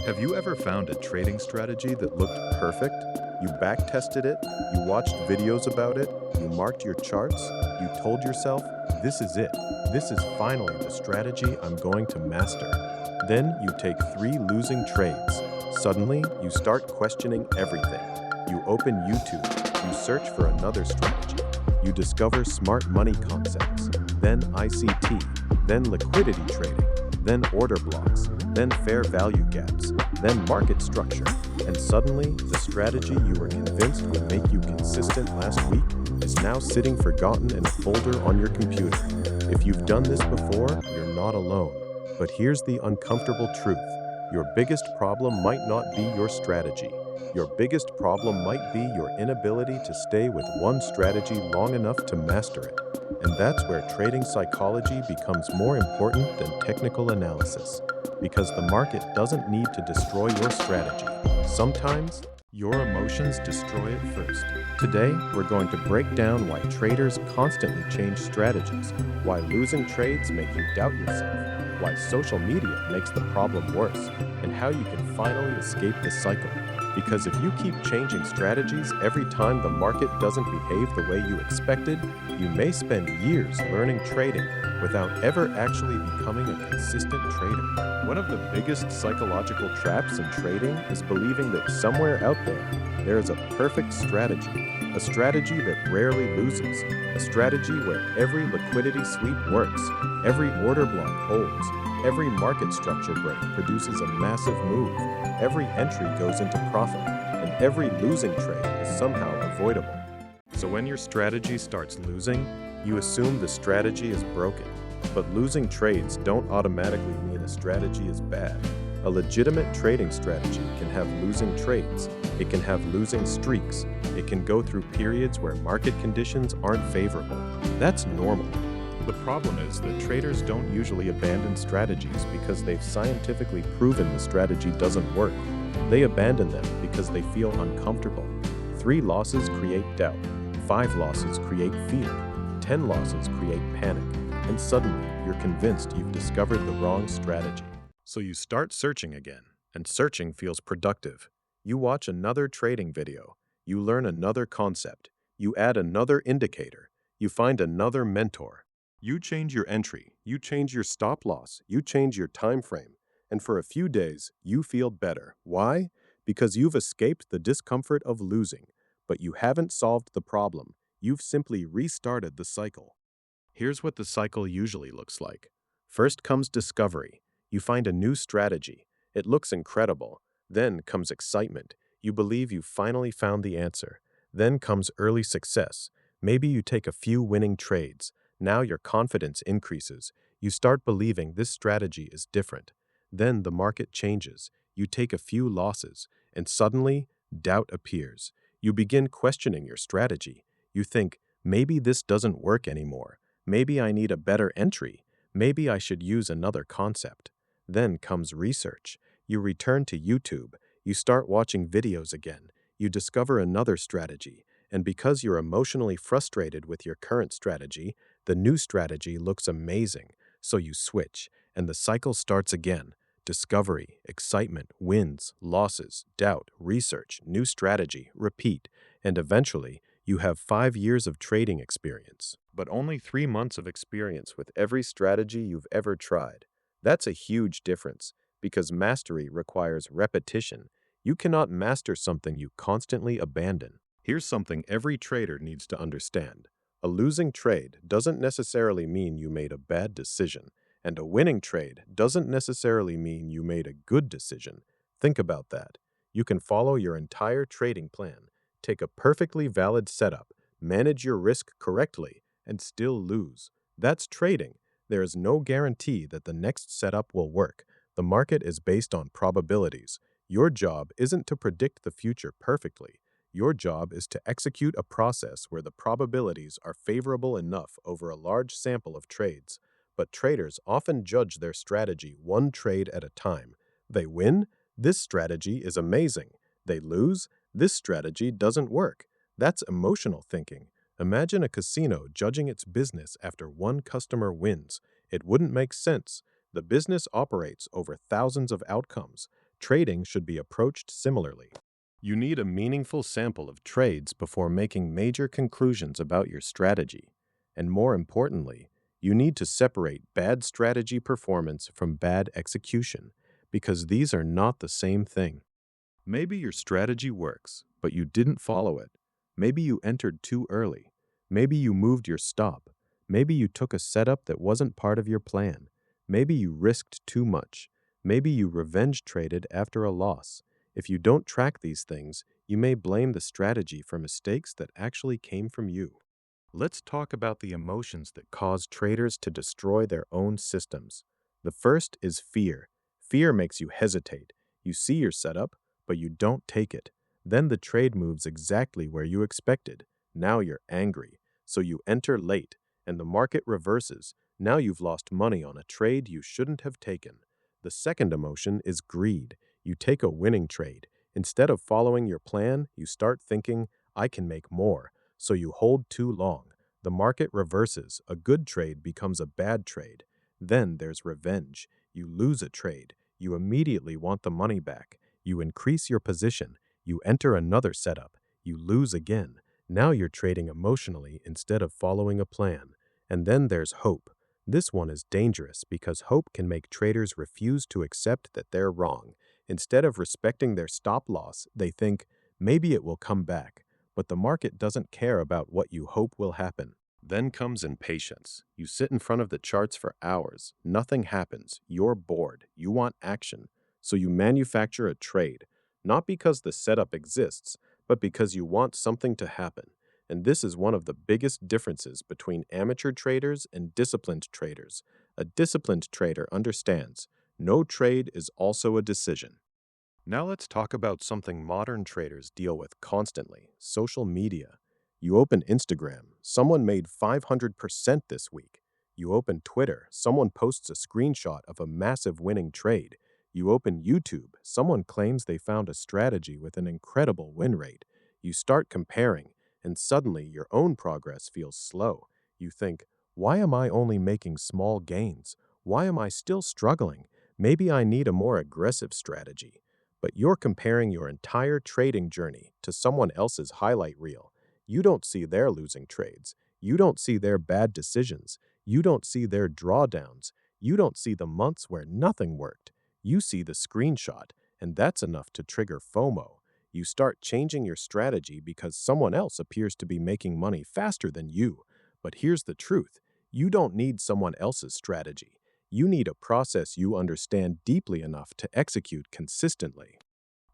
Have you ever found a trading strategy that looked perfect? You backtested it, you watched videos about it, you marked your charts, you told yourself, this is it. This is finally the strategy I'm going to master. Then you take 3 losing trades. Suddenly, you start questioning everything. You open YouTube, you search for another strategy. You discover Smart Money Concepts, then ICT, then Liquidity Trading, then order blocks, then fair value gaps, then market structure, and suddenly the strategy you were convinced would make you consistent last week is now sitting forgotten in a folder on your computer. If you've done this before, you're not alone. But here's the uncomfortable truth. Your biggest problem might not be your strategy. Your biggest problem might be your inability to stay with one strategy long enough to master it. And that's where trading psychology becomes more important than technical analysis. Because the market doesn't need to destroy your strategy. Sometimes, your emotions destroy it first. Today, we're going to break down why traders constantly change strategies, why losing trades make you doubt yourself, why social media makes the problem worse, and how you can finally escape the cycle. Because if you keep changing strategies every time the market doesn't behave the way you expected, you may spend years learning trading without ever actually becoming a consistent trader. One of the biggest psychological traps in trading is believing that somewhere out there is a perfect strategy, a strategy that rarely loses, a strategy where every liquidity sweep works, every order block holds, every market structure break produces a massive move, every entry goes into profit, and every losing trade is somehow avoidable. So when your strategy starts losing, you assume the strategy is broken. But losing trades don't automatically mean a strategy is bad. A legitimate trading strategy can have losing trades. It can have losing streaks. It can go through periods where market conditions aren't favorable. That's normal. The problem is that traders don't usually abandon strategies because they've scientifically proven the strategy doesn't work. They abandon them because they feel uncomfortable. 3 losses create doubt. 5 losses create fear. 10 losses create panic. And suddenly, you're convinced you've discovered the wrong strategy. So you start searching again, and searching feels productive. You watch another trading video. You learn another concept. You add another indicator. You find another mentor. You change your entry, you change your stop loss, you change your time frame, and for a few days, you feel better. Why? Because you've escaped the discomfort of losing, but you haven't solved the problem. You've simply restarted the cycle. Here's what the cycle usually looks like. First comes discovery. You find a new strategy. It looks incredible. Then comes excitement. You believe you've finally found the answer. Then comes early success. Maybe you take a few winning trades. Now your confidence increases. You start believing this strategy is different. Then the market changes. You take a few losses, and suddenly, doubt appears. You begin questioning your strategy. You think, maybe this doesn't work anymore. Maybe I need a better entry. Maybe I should use another concept. Then comes research. You return to YouTube. You start watching videos again. You discover another strategy. And because you're emotionally frustrated with your current strategy, the new strategy looks amazing. So you switch, and the cycle starts again. Discovery, excitement, wins, losses, doubt, research, new strategy, repeat, and eventually, you have 5 years of trading experience, but only 3 months of experience with every strategy you've ever tried. That's a huge difference, because mastery requires repetition. You cannot master something you constantly abandon. Here's something every trader needs to understand. A losing trade doesn't necessarily mean you made a bad decision, and a winning trade doesn't necessarily mean you made a good decision. Think about that. You can follow your entire trading plan, take a perfectly valid setup, manage your risk correctly, and still lose. That's trading. There is no guarantee that the next setup will work. The market is based on probabilities. Your job isn't to predict the future perfectly. Your job is to execute a process where the probabilities are favorable enough over a large sample of trades. But traders often judge their strategy one trade at a time. They win? This strategy is amazing. They lose? This strategy doesn't work. That's emotional thinking. Imagine a casino judging its business after one customer wins. It wouldn't make sense. The business operates over thousands of outcomes. Trading should be approached similarly. You need a meaningful sample of trades before making major conclusions about your strategy. And more importantly, you need to separate bad strategy performance from bad execution, because these are not the same thing. Maybe your strategy works, but you didn't follow it. Maybe you entered too early. Maybe you moved your stop. Maybe you took a setup that wasn't part of your plan. Maybe you risked too much. Maybe you revenge traded after a loss. If you don't track these things, you may blame the strategy for mistakes that actually came from you. Let's talk about the emotions that cause traders to destroy their own systems. The first is fear. Fear makes you hesitate. You see your setup, but you don't take it. Then the trade moves exactly where you expected. Now you're angry. So you enter late, and the market reverses. Now you've lost money on a trade you shouldn't have taken. The second emotion is greed. You take a winning trade. Instead of following your plan, you start thinking, I can make more. So you hold too long. The market reverses. A good trade becomes a bad trade. Then there's revenge. You lose a trade. You immediately want the money back. You increase your position. You enter another setup. You lose again. Now you're trading emotionally instead of following a plan. And then there's hope. This one is dangerous because hope can make traders refuse to accept that they're wrong. Instead of respecting their stop loss, they think, maybe it will come back. But the market doesn't care about what you hope will happen. Then comes impatience. You sit in front of the charts for hours. Nothing happens. You're bored. You want action. So you manufacture a trade, not because the setup exists, but because you want something to happen. And this is one of the biggest differences between amateur traders and disciplined traders. A disciplined trader understands no trade is also a decision. Now let's talk about something modern traders deal with constantly: social media. You open Instagram, someone made 500% this week. You open Twitter, someone posts a screenshot of a massive winning trade. You open YouTube, someone claims they found a strategy with an incredible win rate. You start comparing, and suddenly your own progress feels slow. You think, why am I only making small gains? Why am I still struggling? Maybe I need a more aggressive strategy. But you're comparing your entire trading journey to someone else's highlight reel. You don't see their losing trades. You don't see their bad decisions. You don't see their drawdowns. You don't see the months where nothing worked. You see the screenshot, and that's enough to trigger FOMO. You start changing your strategy because someone else appears to be making money faster than you. But here's the truth: you don't need someone else's strategy. You need a process you understand deeply enough to execute consistently.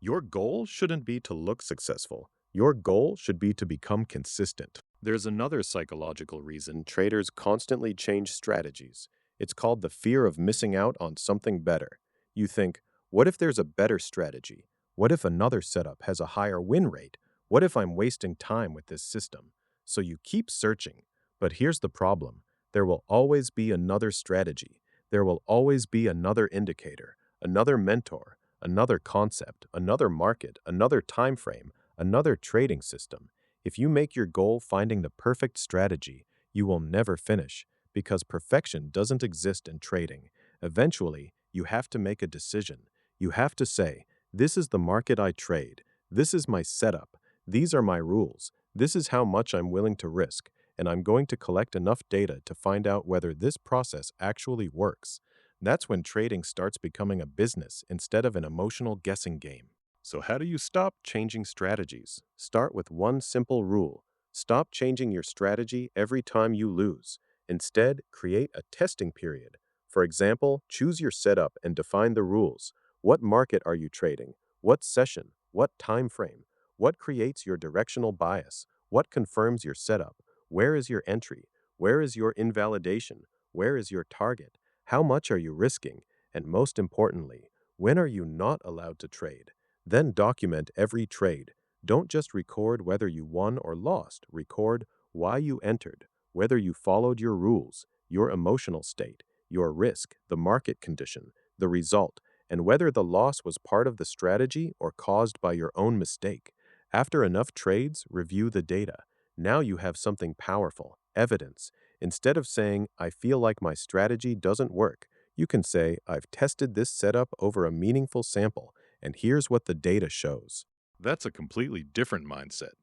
Your goal shouldn't be to look successful. Your goal should be to become consistent. There's another psychological reason traders constantly change strategies. It's called the fear of missing out on something better. You think, what if there's a better strategy? What if another setup has a higher win rate? What if I'm wasting time with this system? So you keep searching. But here's the problem: there will always be another strategy. There will always be another indicator, another mentor, another concept, another market, another time frame, another trading system. If you make your goal finding the perfect strategy, you will never finish, because perfection doesn't exist in trading. Eventually, you have to make a decision. You have to say, this is the market I trade. This is my setup. These are my rules. This is how much I'm willing to risk, and I'm going to collect enough data to find out whether this process actually works. That's when trading starts becoming a business instead of an emotional guessing game. So how do you stop changing strategies? Start with one simple rule. Stop changing your strategy every time you lose. Instead, create a testing period. For example, choose your setup and define the rules. What market are you trading? What session? What time frame? What creates your directional bias? What confirms your setup? Where is your entry? Where is your invalidation? Where is your target? How much are you risking? And most importantly, when are you not allowed to trade? Then document every trade. Don't just record whether you won or lost. Record why you entered, whether you followed your rules, your emotional state, your risk, the market condition, the result, and whether the loss was part of the strategy or caused by your own mistake. After enough trades, review the data. Now you have something powerful: evidence. Instead of saying, I feel like my strategy doesn't work, you can say, I've tested this setup over a meaningful sample, And here's what the data shows. That's a completely different mindset.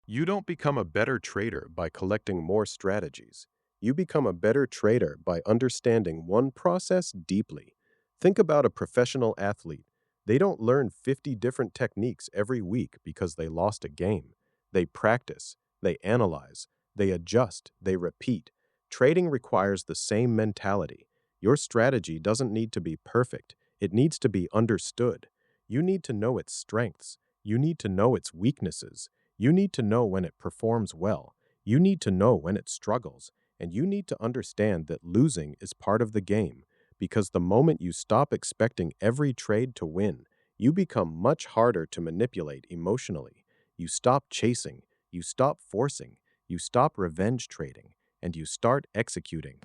You don't become a better trader by collecting more strategies. You become a better trader by understanding one process deeply. Think about a professional athlete. They don't learn 50 different techniques every week because they lost a game. They practice, they analyze, they adjust, they repeat. Trading requires the same mentality. Your strategy doesn't need to be perfect, it needs to be understood. You need to know its strengths, you need to know its weaknesses. You need to know when it performs well. You need to know when it struggles. And you need to understand that losing is part of the game, because the moment you stop expecting every trade to win, you become much harder to manipulate emotionally. You stop chasing, you stop forcing, you stop revenge trading, and you start executing.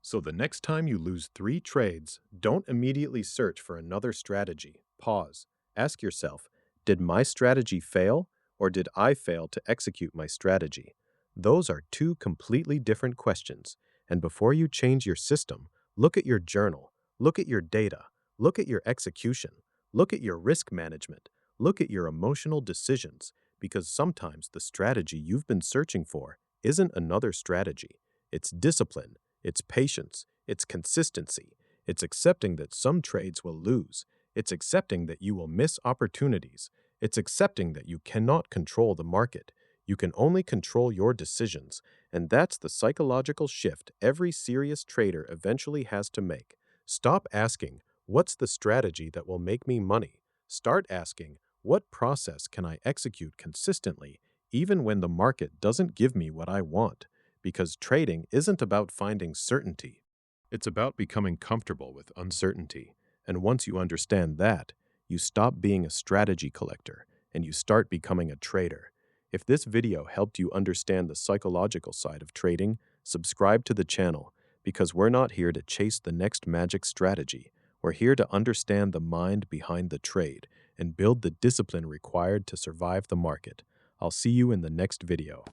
So the next time you lose 3 trades, don't immediately search for another strategy. Pause. Ask yourself, did my strategy fail? Or did I fail to execute my strategy? Those are 2 completely different questions. And before you change your system, look at your journal, look at your data, look at your execution, look at your risk management, look at your emotional decisions, because sometimes the strategy you've been searching for isn't another strategy. It's discipline, it's patience, it's consistency, it's accepting that some trades will lose, it's accepting that you will miss opportunities, it's accepting that you cannot control the market. You can only control your decisions, and that's the psychological shift every serious trader eventually has to make. Stop asking, what's the strategy that will make me money? Start asking, what process can I execute consistently, even when the market doesn't give me what I want? Because trading isn't about finding certainty. It's about becoming comfortable with uncertainty. And once you understand that, you stop being a strategy collector and you start becoming a trader. If this video helped you understand the psychological side of trading, subscribe to the channel, because we're not here to chase the next magic strategy. We're here to understand the mind behind the trade and build the discipline required to survive the market. I'll see you in the next video.